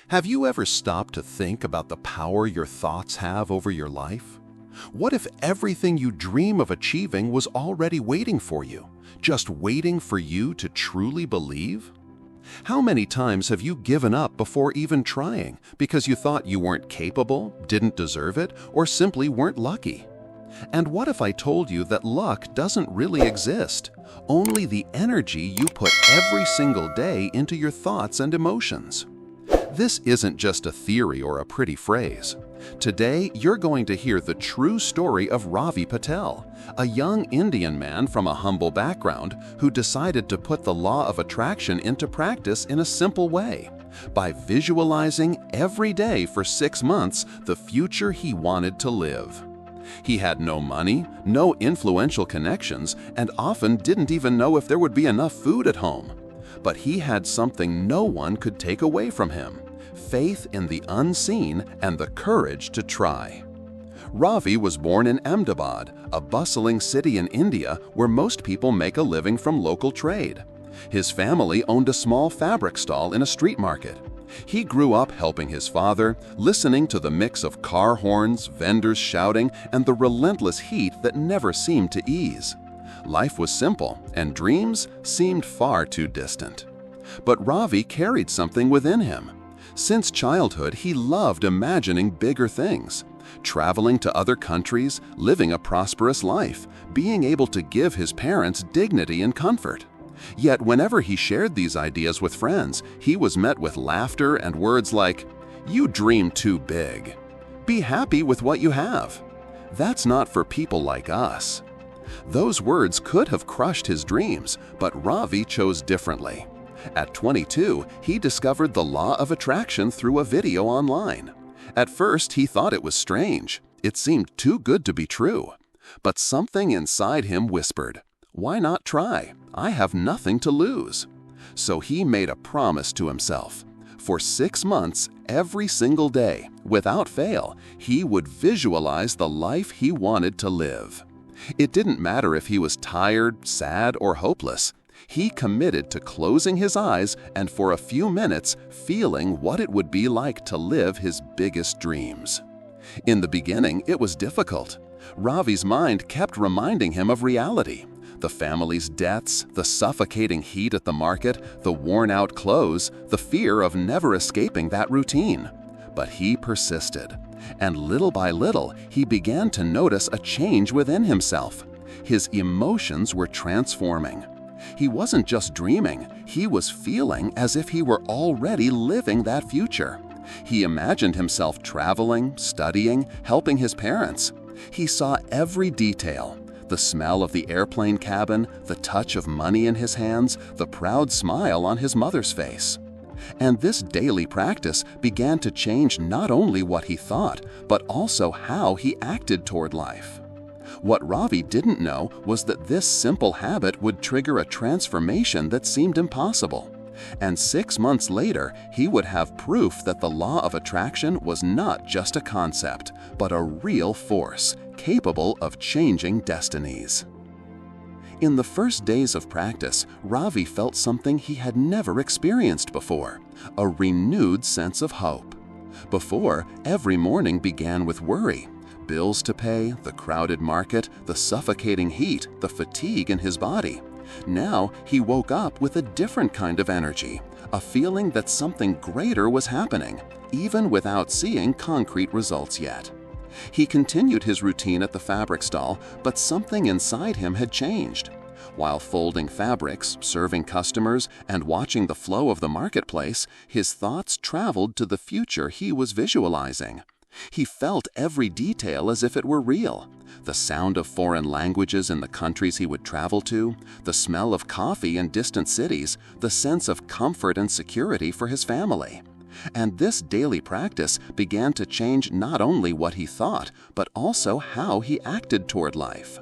Have you ever stopped to think about the power your thoughts have over your life? What if everything you dream of achieving was already waiting for you, just waiting for you to truly believe? How many times have you given up before even trying because you thought you weren't capable, didn't deserve it, or simply weren't lucky? And what if I told you that luck doesn't really exist, only the energy you put every single day into your thoughts and emotions? This isn't just a theory or a pretty phrase. Today, you're going to hear the true story of Ravi Patel, a young Indian man from a humble background who decided to put the law of attraction into practice in a simple way, by visualizing every day for 6 months the future he wanted to live. He had no money, no influential connections, and often didn't even know if there would be enough food at home. But he had something no one could take away from him: faith in the unseen and the courage to try. Ravi was born in Ahmedabad, a bustling city in India where most people make a living from local trade. His family owned a small fabric stall in a street market. He grew up helping his father, listening to the mix of car horns, vendors shouting, and the relentless heat that never seemed to ease. Life was simple, and dreams seemed far too distant. But Ravi carried something within him. Since childhood, he loved imagining bigger things, traveling to other countries, living a prosperous life, being able to give his parents dignity and comfort. Yet whenever he shared these ideas with friends, he was met with laughter and words like, "You dream too big. Be happy with what you have. That's not for people like us." Those words could have crushed his dreams, but Ravi chose differently. At 22, he discovered the law of attraction through a video online. At first, he thought it was strange. It seemed too good to be true. But something inside him whispered, "Why not try? I have nothing to lose." So he made a promise to himself. For 6 months, every single day, without fail, he would visualize the life he wanted to live. It didn't matter if he was tired, sad, or hopeless. He committed to closing his eyes and for a few minutes feeling what it would be like to live his biggest dreams. In the beginning, it was difficult. Ravi's mind kept reminding him of reality: the family's debts, the suffocating heat at the market, the worn-out clothes, the fear of never escaping that routine. But he persisted, and little by little, he began to notice a change within himself. His emotions were transforming. He wasn't just dreaming, he was feeling as if he were already living that future. He imagined himself traveling, studying, helping his parents. He saw every detail: the smell of the airplane cabin, the touch of money in his hands, the proud smile on his mother's face. And this daily practice began to change not only what he thought, but also how he acted toward life. What Ravi didn't know was that this simple habit would trigger a transformation that seemed impossible. And 6 months later, he would have proof that the law of attraction was not just a concept, but a real force, capable of changing destinies. In the first days of practice, Ravi felt something he had never experienced before: a renewed sense of hope. Before, every morning began with worry: bills to pay, the crowded market, the suffocating heat, the fatigue in his body. Now, he woke up with a different kind of energy, a feeling that something greater was happening, even without seeing concrete results yet. He continued his routine at the fabric stall, but something inside him had changed. While folding fabrics, serving customers, and watching the flow of the marketplace, his thoughts traveled to the future he was visualizing. He felt every detail as if it were real: the sound of foreign languages in the countries he would travel to, the smell of coffee in distant cities, the sense of comfort and security for his family. And this daily practice began to change not only what he thought, but also how he acted toward life.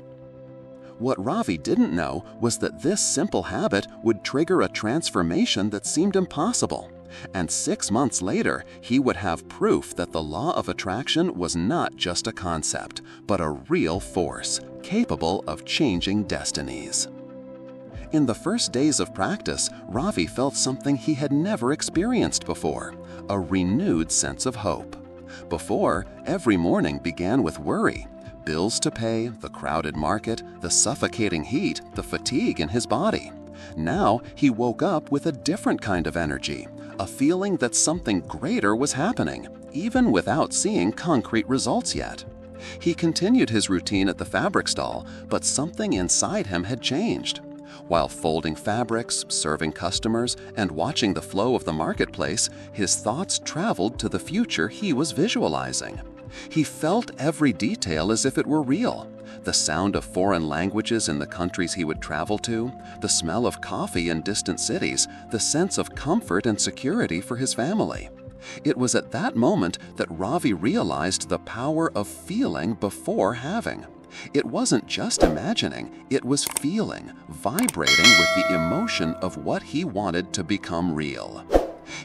What Ravi didn't know was that this simple habit would trigger a transformation that seemed impossible. And 6 months later, he would have proof that the law of attraction was not just a concept, but a real force, capable of changing destinies. In the first days of practice, Ravi felt something he had never experienced before: a renewed sense of hope. Before, every morning began with worry. Bills to pay, the crowded market, the suffocating heat, the fatigue in his body. Now he woke up with a different kind of energy, a feeling that something greater was happening, even without seeing concrete results yet. He continued his routine at the fabric stall, but something inside him had changed. While folding fabrics, serving customers, and watching the flow of the marketplace, his thoughts traveled to the future he was visualizing. He felt every detail as if it were real. The sound of foreign languages in the countries he would travel to, the smell of coffee in distant cities, the sense of comfort and security for his family. It was at that moment that Ravi realized the power of feeling before having. It wasn't just imagining, it was feeling, vibrating with the emotion of what he wanted to become real.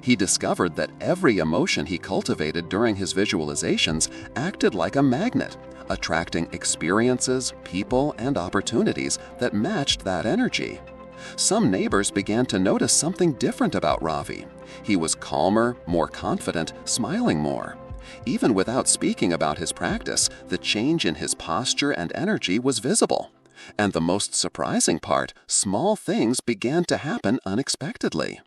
He discovered that every emotion he cultivated during his visualizations acted like a magnet, attracting experiences, people, and opportunities that matched that energy. Some neighbors began to notice something different about Ravi. He was calmer, more confident, smiling more. Even without speaking about his practice, the change in his posture and energy was visible. And the most surprising part, small things began to happen unexpectedly.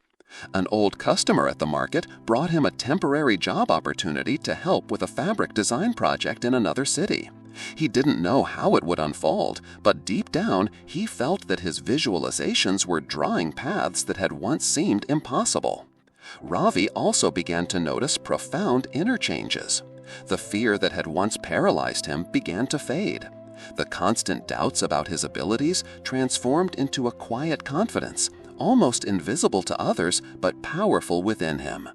An old customer at the market brought him a temporary job opportunity to help with a fabric design project in another city. He didn't know how it would unfold, but deep down, he felt that his visualizations were drawing paths that had once seemed impossible. Ravi also began to notice profound inner changes. The fear that had once paralyzed him began to fade. The constant doubts about his abilities transformed into a quiet confidence, almost invisible to others but powerful within him.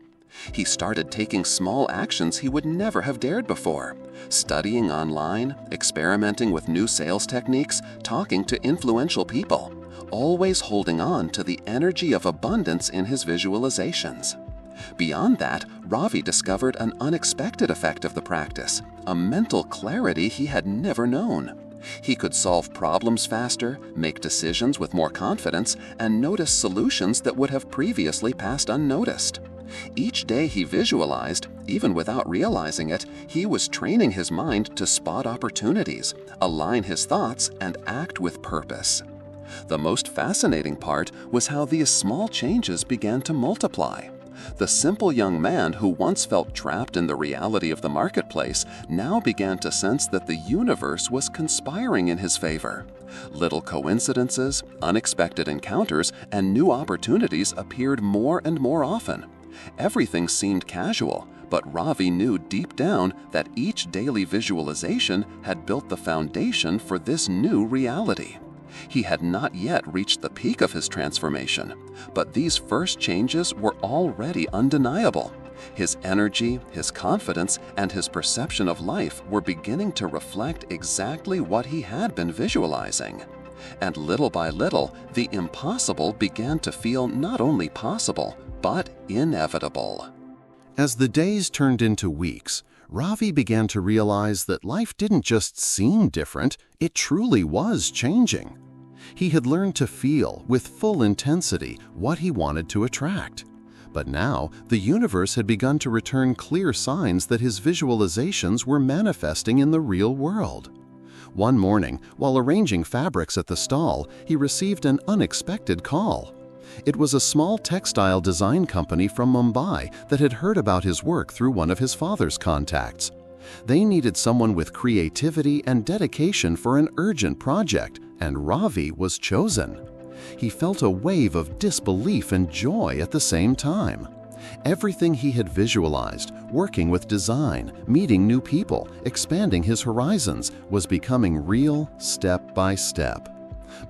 He started taking small actions he would never have dared before, studying online, experimenting with new sales techniques, talking to influential people, always holding on to the energy of abundance in his visualizations. Beyond that, Ravi discovered an unexpected effect of the practice, a mental clarity he had never known. He could solve problems faster, make decisions with more confidence, and notice solutions that would have previously passed unnoticed. Each day he visualized, even without realizing it, he was training his mind to spot opportunities, align his thoughts, and act with purpose. The most fascinating part was how these small changes began to multiply. The simple young man who once felt trapped in the reality of the marketplace now began to sense that the universe was conspiring in his favor. Little coincidences, unexpected encounters, and new opportunities appeared more and more often. Everything seemed casual, but Ravi knew deep down that each daily visualization had built the foundation for this new reality. He had not yet reached the peak of his transformation, but these first changes were already undeniable. His energy, his confidence, and his perception of life were beginning to reflect exactly what he had been visualizing. And little by little, the impossible began to feel not only possible, but inevitable. As the days turned into weeks, Ravi began to realize that life didn't just seem different, it truly was changing. He had learned to feel, with full intensity, what he wanted to attract. But now, the universe had begun to return clear signs that his visualizations were manifesting in the real world. One morning, while arranging fabrics at the stall, he received an unexpected call. It was a small textile design company from Mumbai that had heard about his work through one of his father's contacts. They needed someone with creativity and dedication for an urgent project, and Ravi was chosen. He felt a wave of disbelief and joy at the same time. Everything he had visualized, working with design, meeting new people, expanding his horizons, was becoming real step by step.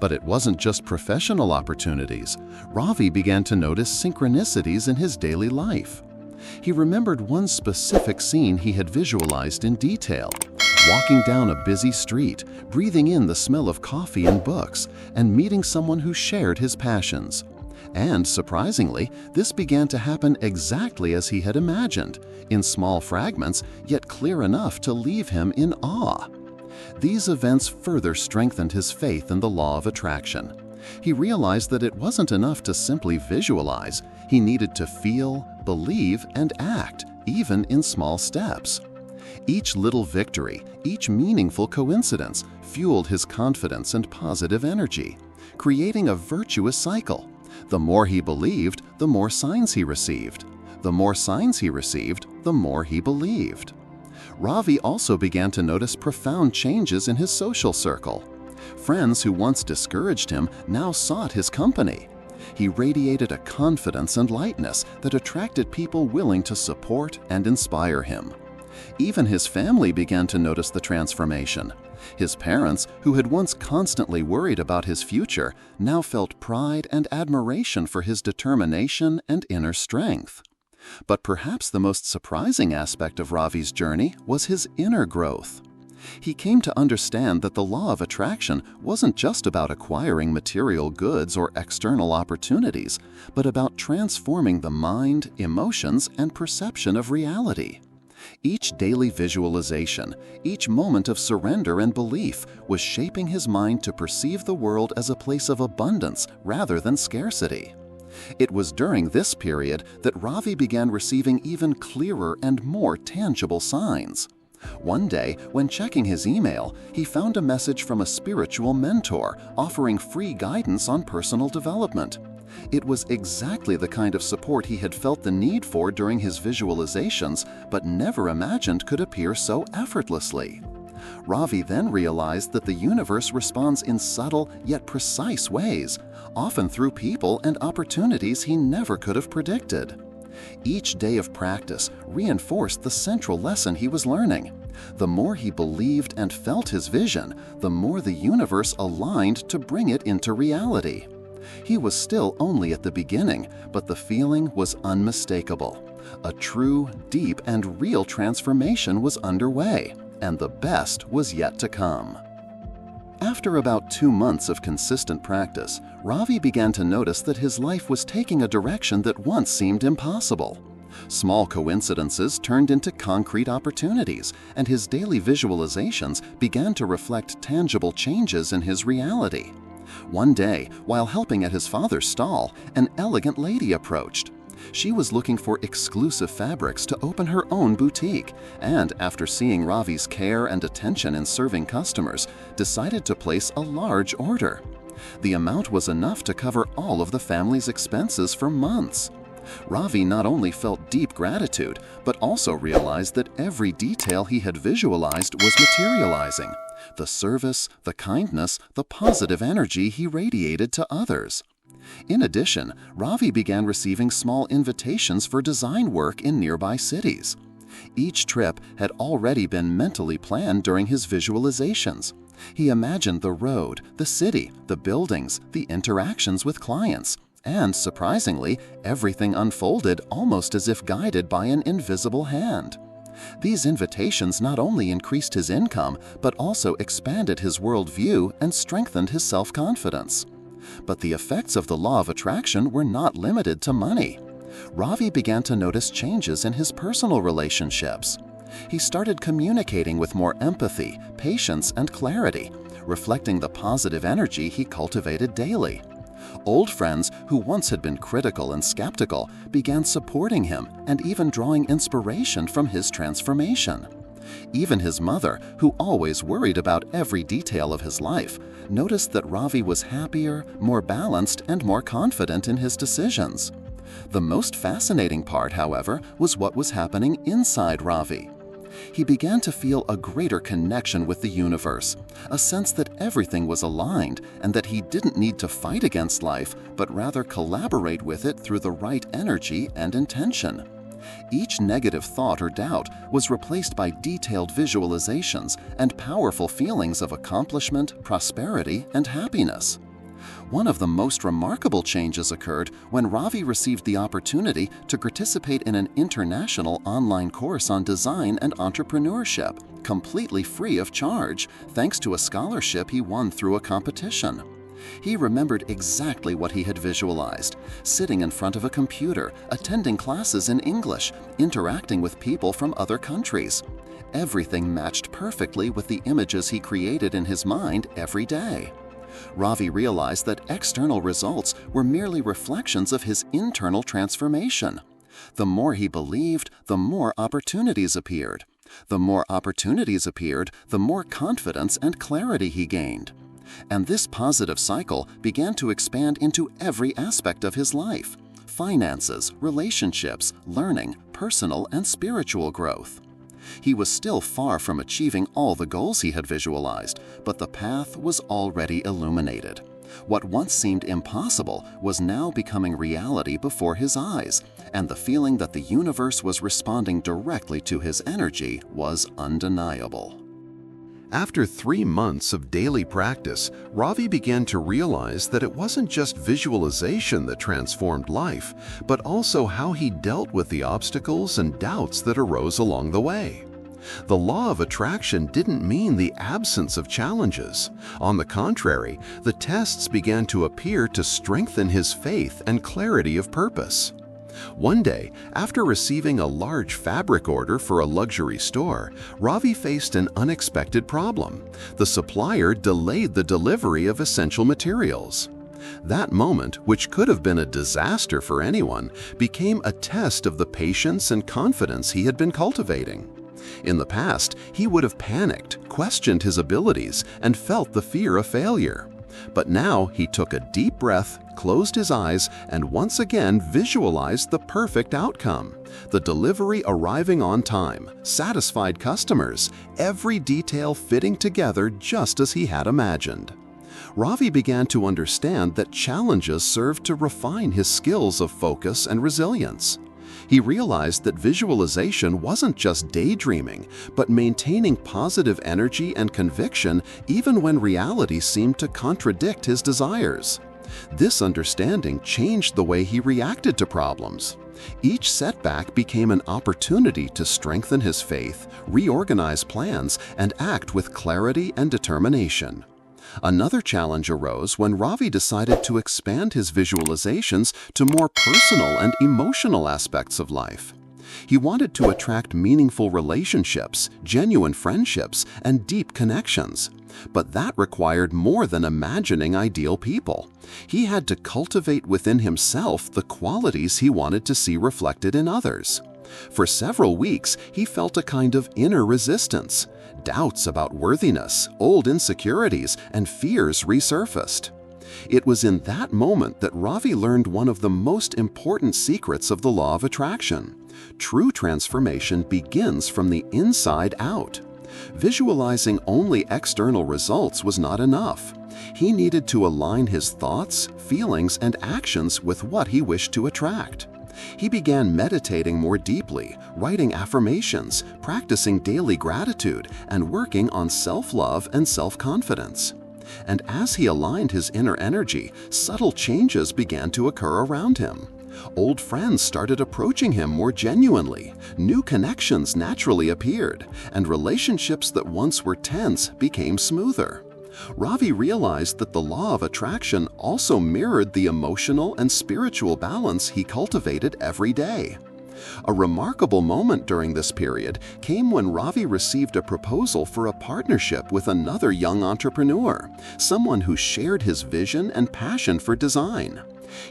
But it wasn't just professional opportunities. Ravi began to notice synchronicities in his daily life. He remembered one specific scene he had visualized in detail. Walking down a busy street, breathing in the smell of coffee and books, and meeting someone who shared his passions. And surprisingly, this began to happen exactly as he had imagined, in small fragments, yet clear enough to leave him in awe. These events further strengthened his faith in the law of attraction. He realized that it wasn't enough to simply visualize. He needed to feel, believe, and act, even in small steps. Each little victory, each meaningful coincidence fueled his confidence and positive energy, creating a virtuous cycle. The more he believed, the more signs he received. The more signs he received, the more he believed. Ravi also began to notice profound changes in his social circle. Friends who once discouraged him now sought his company. He radiated a confidence and lightness that attracted people willing to support and inspire him. Even his family began to notice the transformation. His parents, who had once constantly worried about his future, now felt pride and admiration for his determination and inner strength. But perhaps the most surprising aspect of Ravi's journey was his inner growth. He came to understand that the law of attraction wasn't just about acquiring material goods or external opportunities, but about transforming the mind, emotions, and perception of reality. Each daily visualization, each moment of surrender and belief was shaping his mind to perceive the world as a place of abundance rather than scarcity. It was during this period that Ravi began receiving even clearer and more tangible signs. One day, when checking his email, he found a message from a spiritual mentor offering free guidance on personal development. It was exactly the kind of support he had felt the need for during his visualizations, but never imagined could appear so effortlessly. Ravi then realized that the universe responds in subtle yet precise ways, often through people and opportunities he never could have predicted. Each day of practice reinforced the central lesson he was learning. The more he believed and felt his vision, the more the universe aligned to bring it into reality. He was still only at the beginning, but the feeling was unmistakable. A true, deep, and real transformation was underway, and the best was yet to come. After about 2 months of consistent practice, Ravi began to notice that his life was taking a direction that once seemed impossible. Small coincidences turned into concrete opportunities, and his daily visualizations began to reflect tangible changes in his reality. One day, while helping at his father's stall, an elegant lady approached. She was looking for exclusive fabrics to open her own boutique, and after seeing Ravi's care and attention in serving customers, decided to place a large order. The amount was enough to cover all of the family's expenses for months. Ravi not only felt deep gratitude, but also realized that every detail he had visualized was materializing. The service, the kindness, the positive energy he radiated to others. In addition, Ravi began receiving small invitations for design work in nearby cities. Each trip had already been mentally planned during his visualizations. He imagined the road, the city, the buildings, the interactions with clients, and surprisingly, everything unfolded almost as if guided by an invisible hand. These invitations not only increased his income, but also expanded his worldview and strengthened his self-confidence. But the effects of the law of attraction were not limited to money. Ravi began to notice changes in his personal relationships. He started communicating with more empathy, patience, and clarity, reflecting the positive energy he cultivated daily. Old friends who once had been critical and skeptical began supporting him and even drawing inspiration from his transformation. Even his mother, who always worried about every detail of his life, noticed that Ravi was happier, more balanced, and more confident in his decisions. The most fascinating part, however, was what was happening inside Ravi. He began to feel a greater connection with the universe, a sense that everything was aligned and that he didn't need to fight against life, but rather collaborate with it through the right energy and intention. Each negative thought or doubt was replaced by detailed visualizations and powerful feelings of accomplishment, prosperity, and happiness. One of the most remarkable changes occurred when Ravi received the opportunity to participate in an international online course on design and entrepreneurship, completely free of charge, thanks to a scholarship he won through a competition. He remembered exactly what he had visualized: sitting in front of a computer, attending classes in English, interacting with people from other countries. Everything matched perfectly with the images he created in his mind every day. Ravi realized that external results were merely reflections of his internal transformation. The more he believed, the more opportunities appeared. The more opportunities appeared, the more confidence and clarity he gained. And this positive cycle began to expand into every aspect of his life: finances, relationships, learning, personal and spiritual growth. He was still far from achieving all the goals he had visualized, but the path was already illuminated. What once seemed impossible was now becoming reality before his eyes, and the feeling that the universe was responding directly to his energy was undeniable. After 3 months of daily practice, Ravi began to realize that it wasn't just visualization that transformed life, but also how he dealt with the obstacles and doubts that arose along the way. The law of attraction didn't mean the absence of challenges. On the contrary, the tests began to appear to strengthen his faith and clarity of purpose. One day, after receiving a large fabric order for a luxury store, Ravi faced an unexpected problem. The supplier delayed the delivery of essential materials. That moment, which could have been a disaster for anyone, became a test of the patience and confidence he had been cultivating. In the past, he would have panicked, questioned his abilities, and felt the fear of failure. But now he took a deep breath, closed his eyes, and once again visualized the perfect outcome. The delivery arriving on time, satisfied customers, every detail fitting together just as he had imagined. Ravi began to understand that challenges served to refine his skills of focus and resilience. He realized that visualization wasn't just daydreaming, but maintaining positive energy and conviction even when reality seemed to contradict his desires. This understanding changed the way he reacted to problems. Each setback became an opportunity to strengthen his faith, reorganize plans, and act with clarity and determination. Another challenge arose when Ravi decided to expand his visualizations to more personal and emotional aspects of life. He wanted to attract meaningful relationships, genuine friendships, and deep connections. But that required more than imagining ideal people. He had to cultivate within himself the qualities he wanted to see reflected in others. For several weeks, he felt a kind of inner resistance. Doubts about worthiness, old insecurities, and fears resurfaced. It was in that moment that Ravi learned one of the most important secrets of the law of attraction. True transformation begins from the inside out. Visualizing only external results was not enough. He needed to align his thoughts, feelings, and actions with what he wished to attract. He began meditating more deeply, writing affirmations, practicing daily gratitude, and working on self-love and self-confidence. And as he aligned his inner energy, subtle changes began to occur around him. Old friends started approaching him more genuinely, new connections naturally appeared, and relationships that once were tense became smoother. Ravi realized that the law of attraction also mirrored the emotional and spiritual balance he cultivated every day. A remarkable moment during this period came when Ravi received a proposal for a partnership with another young entrepreneur, someone who shared his vision and passion for design.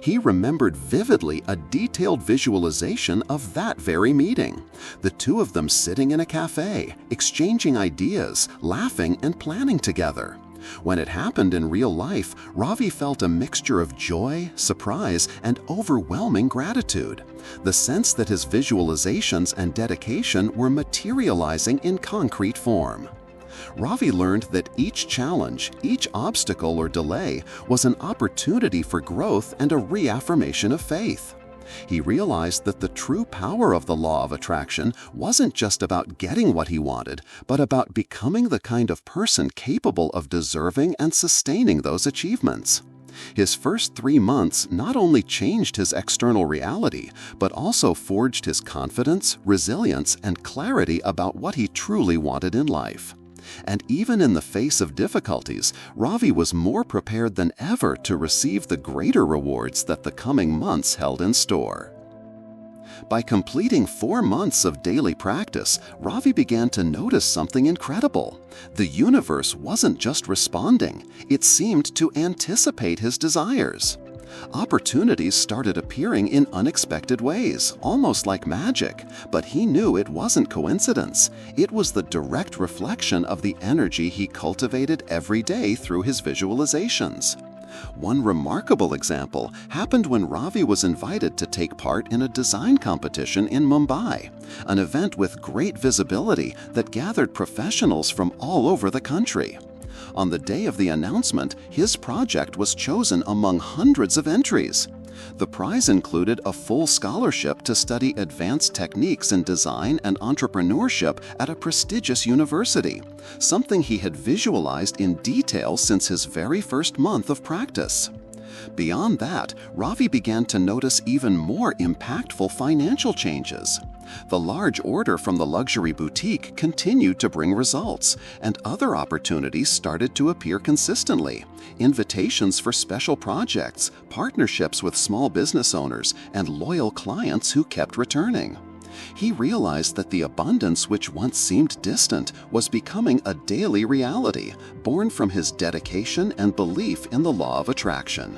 He remembered vividly a detailed visualization of that very meeting. The two of them sitting in a cafe, exchanging ideas, laughing and planning together. When it happened in real life, Ravi felt a mixture of joy, surprise, and overwhelming gratitude. The sense that his visualizations and dedication were materializing in concrete form. Ravi learned that each challenge, each obstacle or delay was an opportunity for growth and a reaffirmation of faith. He realized that the true power of the law of attraction wasn't just about getting what he wanted, but about becoming the kind of person capable of deserving and sustaining those achievements. His first 3 months not only changed his external reality, but also forged his confidence, resilience, and clarity about what he truly wanted in life. And even in the face of difficulties, Ravi was more prepared than ever to receive the greater rewards that the coming months held in store. By completing 4 months of daily practice, Ravi began to notice something incredible. The universe wasn't just responding, it seemed to anticipate his desires. Opportunities started appearing in unexpected ways, almost like magic, but he knew it wasn't coincidence. It was the direct reflection of the energy he cultivated every day through his visualizations. One remarkable example happened when Ravi was invited to take part in a design competition in Mumbai, an event with great visibility that gathered professionals from all over the country. On the day of the announcement, his project was chosen among hundreds of entries. The prize included a full scholarship to study advanced techniques in design and entrepreneurship at a prestigious university, something he had visualized in detail since his very first month of practice. Beyond that, Ravi began to notice even more impactful financial changes. The large order from the luxury boutique continued to bring results, and other opportunities started to appear consistently. Invitations for special projects, partnerships with small business owners, and loyal clients who kept returning. He realized that the abundance which once seemed distant was becoming a daily reality, born from his dedication and belief in the law of attraction.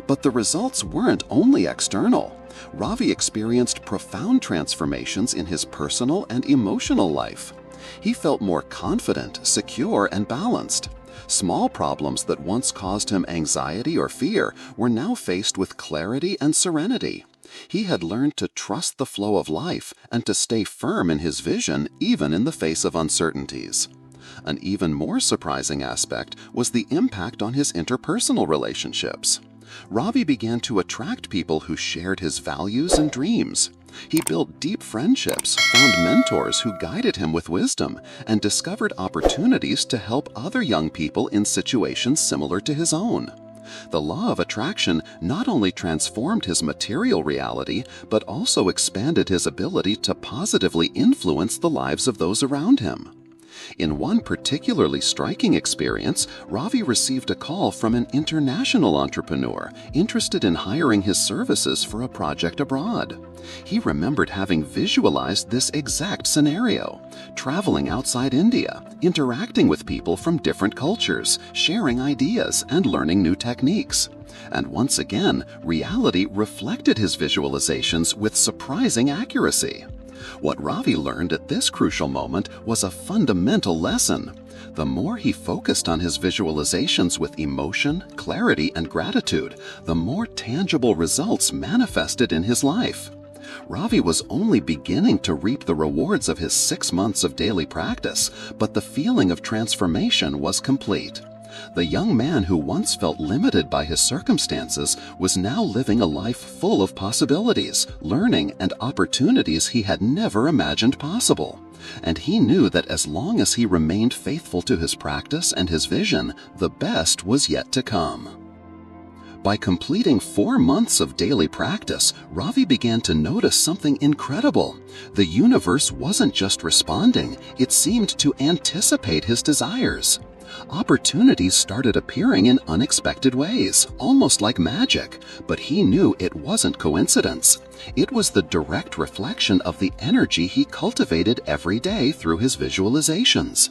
But the results weren't only external. Ravi experienced profound transformations in his personal and emotional life. He felt more confident, secure, and balanced. Small problems that once caused him anxiety or fear were now faced with clarity and serenity. He had learned to trust the flow of life and to stay firm in his vision even in the face of uncertainties. An even more surprising aspect was the impact on his interpersonal relationships. Ravi began to attract people who shared his values and dreams. He built deep friendships, found mentors who guided him with wisdom, and discovered opportunities to help other young people in situations similar to his own. The law of attraction not only transformed his material reality, but also expanded his ability to positively influence the lives of those around him. In one particularly striking experience, Ravi received a call from an international entrepreneur interested in hiring his services for a project abroad. He remembered having visualized this exact scenario, traveling outside India, interacting with people from different cultures, sharing ideas, and learning new techniques. And once again, reality reflected his visualizations with surprising accuracy. What Ravi learned at this crucial moment was a fundamental lesson. The more he focused on his visualizations with emotion, clarity, and gratitude, the more tangible results manifested in his life. Ravi was only beginning to reap the rewards of his 6 months of daily practice, but the feeling of transformation was complete. The young man who once felt limited by his circumstances was now living a life full of possibilities, learning, and opportunities he had never imagined possible. And he knew that as long as he remained faithful to his practice and his vision, the best was yet to come. By completing 4 months of daily practice, Ravi began to notice something incredible. The universe wasn't just responding, it seemed to anticipate his desires. Opportunities started appearing in unexpected ways, almost like magic, but he knew it wasn't coincidence. It was the direct reflection of the energy he cultivated every day through his visualizations.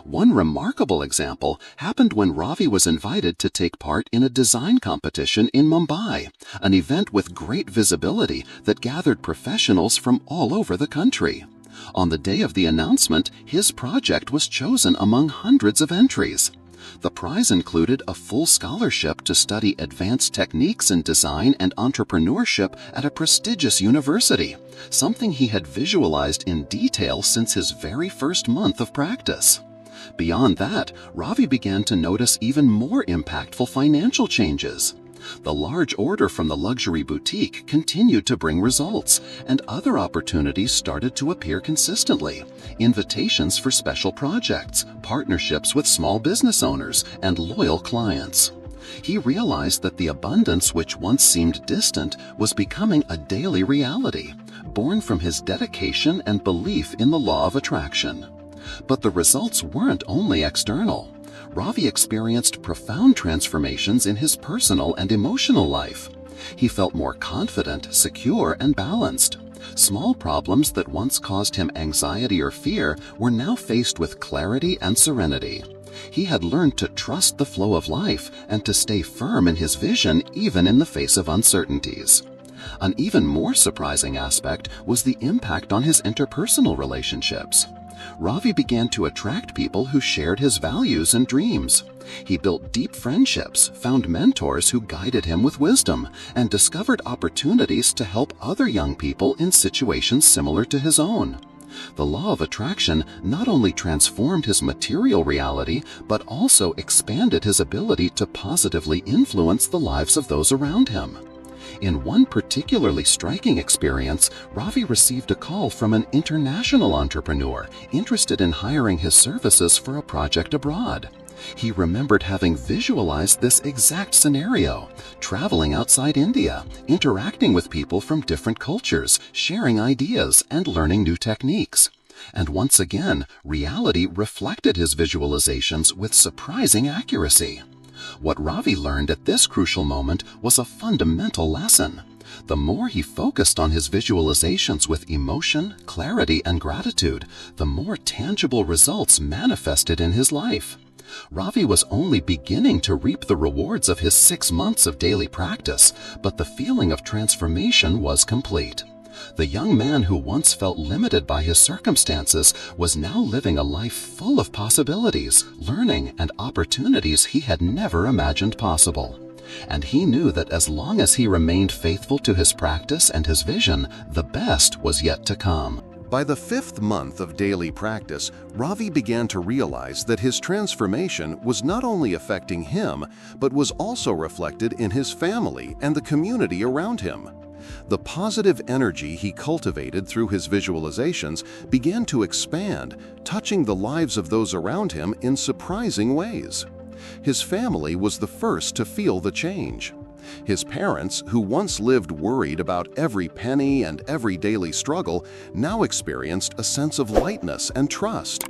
One remarkable example happened when Ravi was invited to take part in a design competition in Mumbai, an event with great visibility that gathered professionals from all over the country. On the day of the announcement, his project was chosen among hundreds of entries. The prize included a full scholarship to study advanced techniques in design and entrepreneurship at a prestigious university, something he had visualized in detail since his very first month of practice. Beyond that, Ravi began to notice even more impactful financial changes. The large order from the luxury boutique continued to bring results, and other opportunities started to appear consistently. Invitations for special projects, partnerships with small business owners, and loyal clients. He realized that the abundance which once seemed distant was becoming a daily reality, born from his dedication and belief in the law of attraction. But the results weren't only external. Ravi experienced profound transformations in his personal and emotional life. He felt more confident, secure, and balanced. Small problems that once caused him anxiety or fear were now faced with clarity and serenity. He had learned to trust the flow of life and to stay firm in his vision even in the face of uncertainties. An even more surprising aspect was the impact on his interpersonal relationships. Ravi began to attract people who shared his values and dreams. He built deep friendships, found mentors who guided him with wisdom, and discovered opportunities to help other young people in situations similar to his own. The law of attraction not only transformed his material reality, but also expanded his ability to positively influence the lives of those around him. In one particularly striking experience, Ravi received a call from an international entrepreneur interested in hiring his services for a project abroad. He remembered having visualized this exact scenario, traveling outside India, interacting with people from different cultures, sharing ideas, and learning new techniques. And once again, reality reflected his visualizations with surprising accuracy. What Ravi learned at this crucial moment was a fundamental lesson. The more he focused on his visualizations with emotion, clarity, and gratitude, the more tangible results manifested in his life. Ravi was only beginning to reap the rewards of his 6 months of daily practice, but the feeling of transformation was complete. The young man who once felt limited by his circumstances was now living a life full of possibilities, learning, and opportunities he had never imagined possible. And he knew that as long as he remained faithful to his practice and his vision, the best was yet to come. By the 5th month of daily practice, Ravi began to realize that his transformation was not only affecting him, but was also reflected in his family and the community around him. The positive energy he cultivated through his visualizations began to expand, touching the lives of those around him in surprising ways. His family was the first to feel the change. His parents, who once lived worried about every penny and every daily struggle, now experienced a sense of lightness and trust.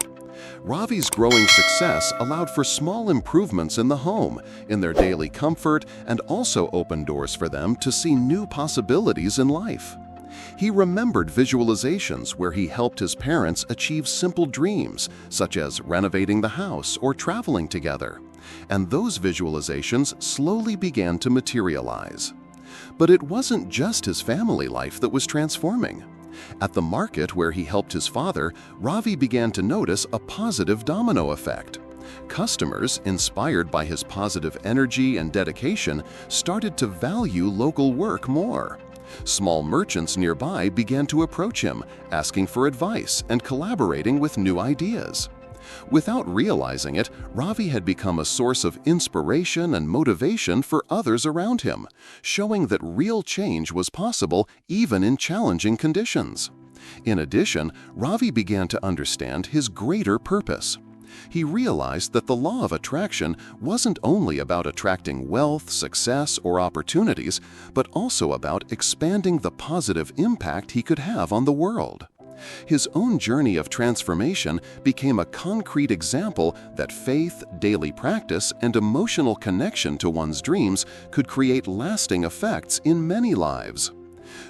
Ravi's growing success allowed for small improvements in the home, in their daily comfort, and also opened doors for them to see new possibilities in life. He remembered visualizations where he helped his parents achieve simple dreams, such as renovating the house or traveling together. And those visualizations slowly began to materialize. But it wasn't just his family life that was transforming. At the market where he helped his father, Ravi began to notice a positive domino effect. Customers, inspired by his positive energy and dedication, started to value local work more. Small merchants nearby began to approach him, asking for advice and collaborating with new ideas. Without realizing it, Ravi had become a source of inspiration and motivation for others around him, showing that real change was possible even in challenging conditions. In addition, Ravi began to understand his greater purpose. He realized that the law of attraction wasn't only about attracting wealth, success, or opportunities, but also about expanding the positive impact he could have on the world. His own journey of transformation became a concrete example that faith, daily practice, and emotional connection to one's dreams could create lasting effects in many lives.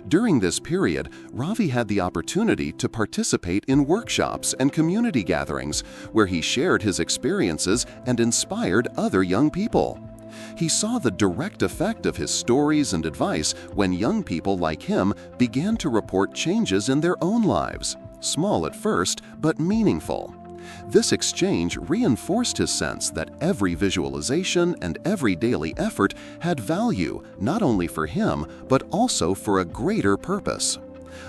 During this period, Ravi had the opportunity to participate in workshops and community gatherings where he shared his experiences and inspired other young people. He saw the direct effect of his stories and advice when young people like him began to report changes in their own lives, small at first, but meaningful. This exchange reinforced his sense that every visualization and every daily effort had value not only for him, but also for a greater purpose.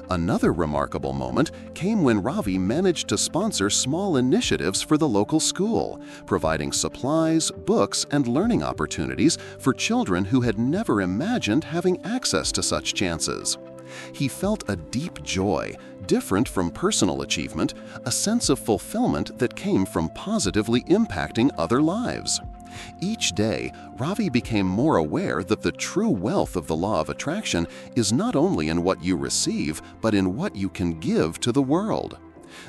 Another remarkable moment came when Ravi managed to sponsor small initiatives for the local school, providing supplies, books, and learning opportunities for children who had never imagined having access to such chances. He felt a deep joy, different from personal achievement, a sense of fulfillment that came from positively impacting other lives. Each day, Ravi became more aware that the true wealth of the law of attraction is not only in what you receive, but in what you can give to the world.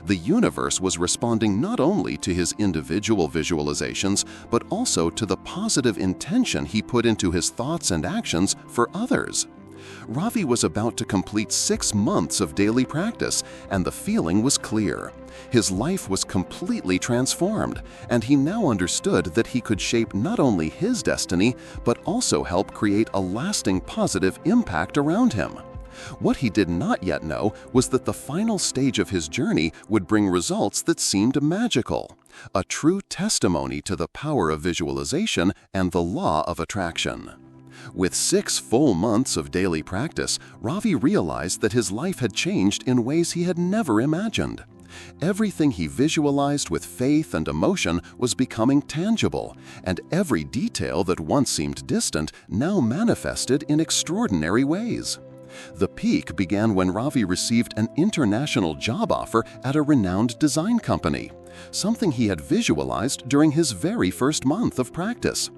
The universe was responding not only to his individual visualizations, but also to the positive intention he put into his thoughts and actions for others. Ravi was about to complete 6 months of daily practice, and the feeling was clear. His life was completely transformed, and he now understood that he could shape not only his destiny, but also help create a lasting positive impact around him. What he did not yet know was that the final stage of his journey would bring results that seemed magical, a true testimony to the power of visualization and the law of attraction. With 6 full months of daily practice, Ravi realized that his life had changed in ways he had never imagined. Everything he visualized with faith and emotion was becoming tangible, and every detail that once seemed distant now manifested in extraordinary ways. The peak began when Ravi received an international job offer at a renowned design company, something he had visualized during his very first month of practice.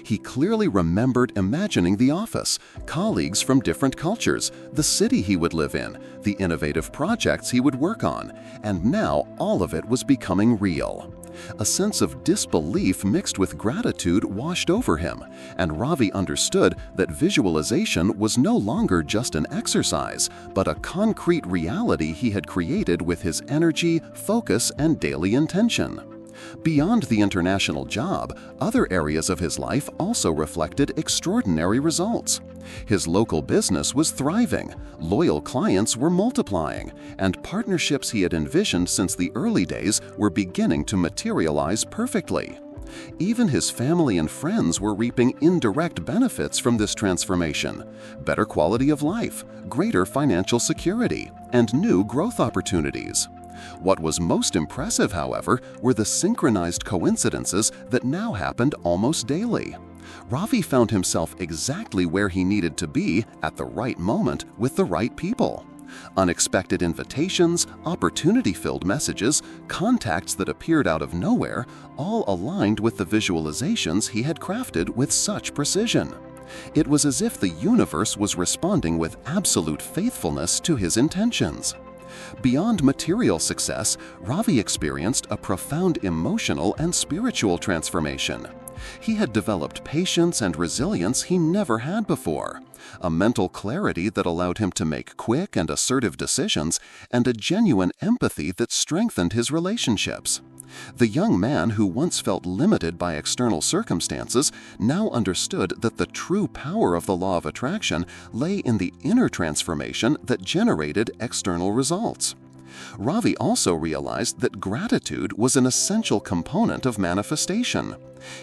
He clearly remembered imagining the office, colleagues from different cultures, the city he would live in, the innovative projects he would work on, and now all of it was becoming real. A sense of disbelief mixed with gratitude washed over him, and Ravi understood that visualization was no longer just an exercise, but a concrete reality he had created with his energy, focus, and daily intention. Beyond the international job, other areas of his life also reflected extraordinary results. His local business was thriving, loyal clients were multiplying, and partnerships he had envisioned since the early days were beginning to materialize perfectly. Even his family and friends were reaping indirect benefits from this transformation: better quality of life, greater financial security, and new growth opportunities. What was most impressive, however, were the synchronized coincidences that now happened almost daily. Ravi found himself exactly where he needed to be at the right moment with the right people. Unexpected invitations, opportunity-filled messages, contacts that appeared out of nowhere, all aligned with the visualizations he had crafted with such precision. It was as if the universe was responding with absolute faithfulness to his intentions. Beyond material success, Ravi experienced a profound emotional and spiritual transformation. He had developed patience and resilience he never had before, a mental clarity that allowed him to make quick and assertive decisions, and a genuine empathy that strengthened his relationships. The young man who once felt limited by external circumstances now understood that the true power of the law of attraction lay in the inner transformation that generated external results. Ravi also realized that gratitude was an essential component of manifestation.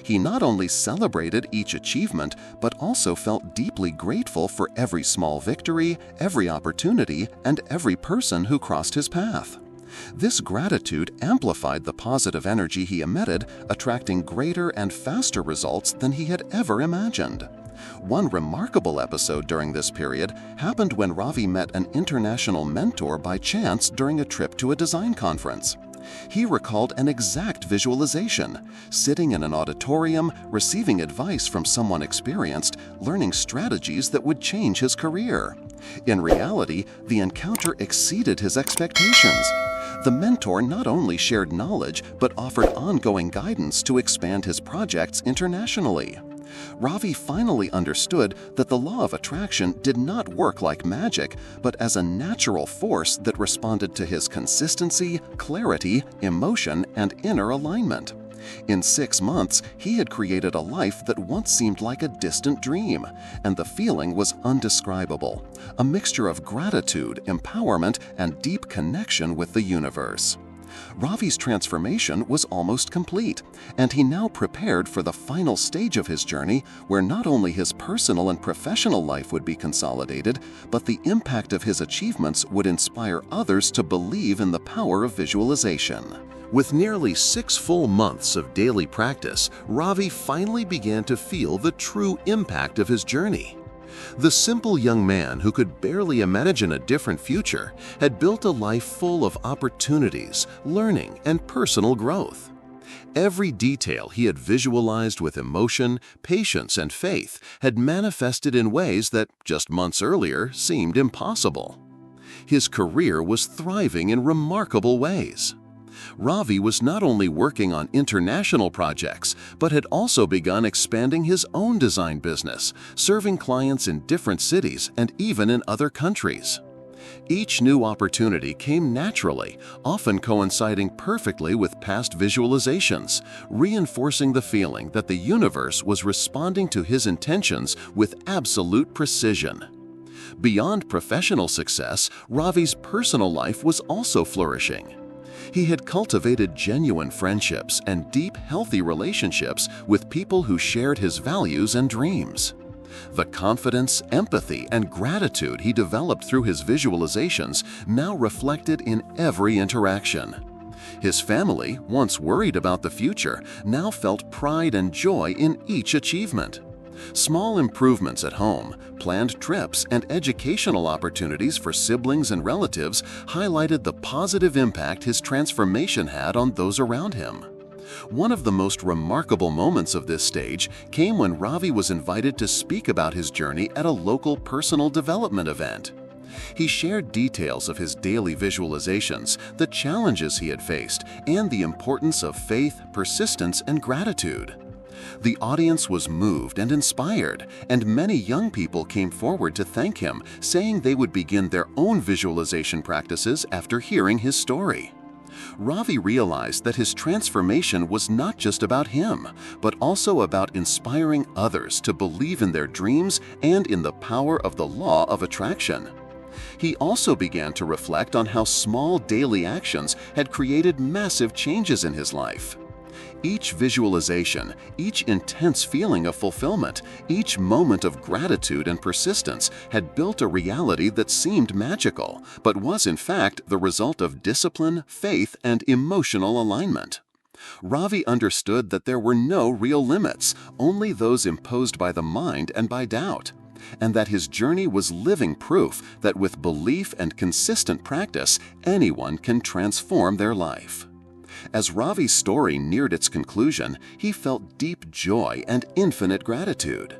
He not only celebrated each achievement, but also felt deeply grateful for every small victory, every opportunity, and every person who crossed his path. This gratitude amplified the positive energy he emitted, attracting greater and faster results than he had ever imagined. One remarkable episode during this period happened when Ravi met an international mentor by chance during a trip to a design conference. He recalled an exact visualization, sitting in an auditorium, receiving advice from someone experienced, learning strategies that would change his career. In reality, the encounter exceeded his expectations. The mentor not only shared knowledge, but offered ongoing guidance to expand his projects internationally. Ravi finally understood that the law of attraction did not work like magic, but as a natural force that responded to his consistency, clarity, emotion, and inner alignment. In 6 months, he had created a life that once seemed like a distant dream, and the feeling was undescribable, a mixture of gratitude, empowerment, and deep connection with the universe. Ravi's transformation was almost complete, and he now prepared for the final stage of his journey, where not only his personal and professional life would be consolidated, but the impact of his achievements would inspire others to believe in the power of visualization. With nearly 6 full months of daily practice, Ravi finally began to feel the true impact of his journey. The simple young man who could barely imagine a different future had built a life full of opportunities, learning, and personal growth. Every detail he had visualized with emotion, patience, and faith had manifested in ways that, just months earlier, seemed impossible. His career was thriving in remarkable ways. Ravi was not only working on international projects, but had also begun expanding his own design business, serving clients in different cities and even in other countries. Each new opportunity came naturally, often coinciding perfectly with past visualizations, reinforcing the feeling that the universe was responding to his intentions with absolute precision. Beyond professional success, Ravi's personal life was also flourishing. He had cultivated genuine friendships and deep, healthy relationships with people who shared his values and dreams. The confidence, empathy, and gratitude he developed through his visualizations now reflected in every interaction. His family, once worried about the future, now felt pride and joy in each achievement. Small improvements at home, planned trips, and educational opportunities for siblings and relatives highlighted the positive impact his transformation had on those around him. One of the most remarkable moments of this stage came when Ravi was invited to speak about his journey at a local personal development event. He shared details of his daily visualizations, the challenges he had faced, and the importance of faith, persistence, and gratitude. The audience was moved and inspired, and many young people came forward to thank him, saying they would begin their own visualization practices after hearing his story. Ravi realized that his transformation was not just about him, but also about inspiring others to believe in their dreams and in the power of the law of attraction. He also began to reflect on how small daily actions had created massive changes in his life. Each visualization, each intense feeling of fulfillment, each moment of gratitude and persistence had built a reality that seemed magical, but was in fact the result of discipline, faith, and emotional alignment. Ravi understood that there were no real limits, only those imposed by the mind and by doubt, and that his journey was living proof that with belief and consistent practice, anyone can transform their life. As Ravi's story neared its conclusion, he felt deep joy and infinite gratitude.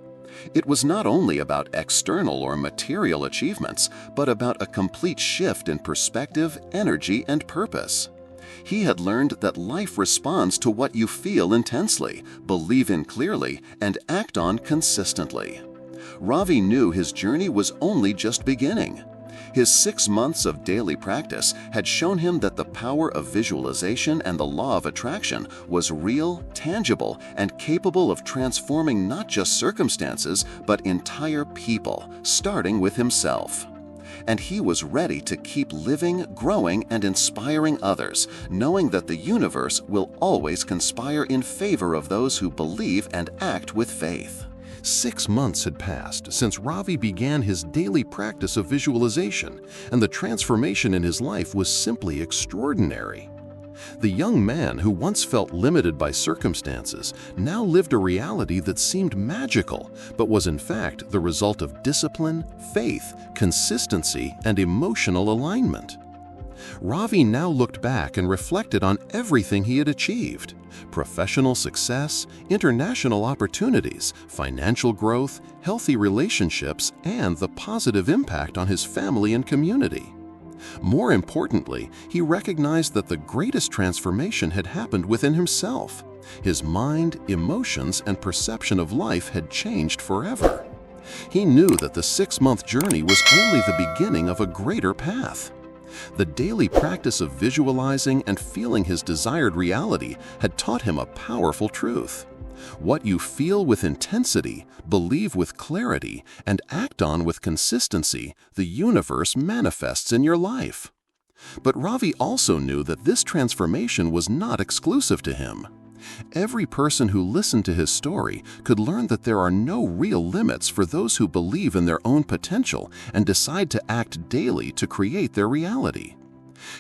It was not only about external or material achievements, but about a complete shift in perspective, energy, and purpose. He had learned that life responds to what you feel intensely, believe in clearly, and act on consistently. Ravi knew his journey was only just beginning. His 6 months of daily practice had shown him that the power of visualization and the law of attraction was real, tangible, and capable of transforming not just circumstances, but entire people, starting with himself. And he was ready to keep living, growing, and inspiring others, knowing that the universe will always conspire in favor of those who believe and act with faith. 6 months had passed since Ravi began his daily practice of visualization, and the transformation in his life was simply extraordinary. The young man who once felt limited by circumstances now lived a reality that seemed magical, but was in fact the result of discipline, faith, consistency, and emotional alignment. Ravi now looked back and reflected on everything he had achieved: professional success, international opportunities, financial growth, healthy relationships, and the positive impact on his family and community. More importantly, he recognized that the greatest transformation had happened within himself. His mind, emotions, and perception of life had changed forever. He knew that the 6-month journey was only the beginning of a greater path. The daily practice of visualizing and feeling his desired reality had taught him a powerful truth. What you feel with intensity, believe with clarity, and act on with consistency, the universe manifests in your life. But Ravi also knew that this transformation was not exclusive to him. Every person who listened to his story could learn that there are no real limits for those who believe in their own potential and decide to act daily to create their reality.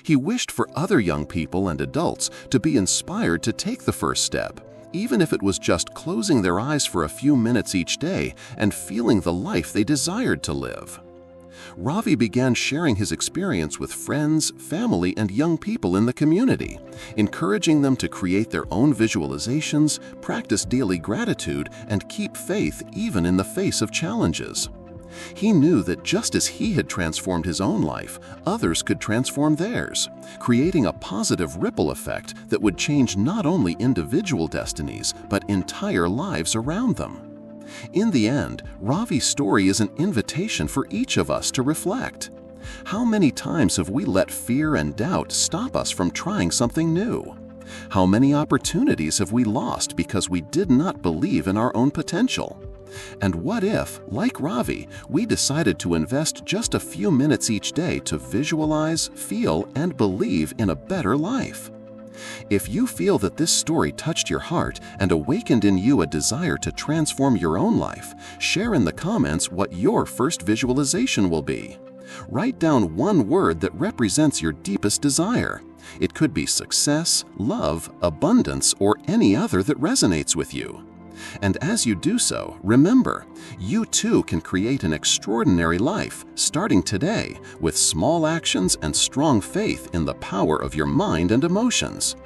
He wished for other young people and adults to be inspired to take the first step, even if it was just closing their eyes for a few minutes each day and feeling the life they desired to live. Ravi began sharing his experience with friends, family, and young people in the community, encouraging them to create their own visualizations, practice daily gratitude, and keep faith even in the face of challenges. He knew that just as he had transformed his own life, others could transform theirs, creating a positive ripple effect that would change not only individual destinies, but entire lives around them. In the end, Ravi's story is an invitation for each of us to reflect. How many times have we let fear and doubt stop us from trying something new? How many opportunities have we lost because we did not believe in our own potential? And what if, like Ravi, we decided to invest just a few minutes each day to visualize, feel, and believe in a better life? If you feel that this story touched your heart and awakened in you a desire to transform your own life, share in the comments what your first visualization will be. Write down one word that represents your deepest desire. It could be success, love, abundance, or any other that resonates with you. And as you do so, remember, you too can create an extraordinary life, starting today, with small actions and strong faith in the power of your mind and emotions.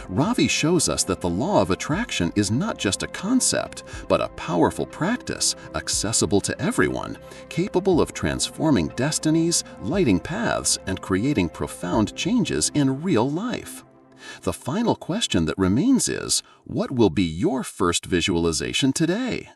Ravi shows us that the law of attraction is not just a concept, but a powerful practice, accessible to everyone, capable of transforming destinies, lighting paths, and creating profound changes in real life. The final question that remains is, what will be your first visualization today?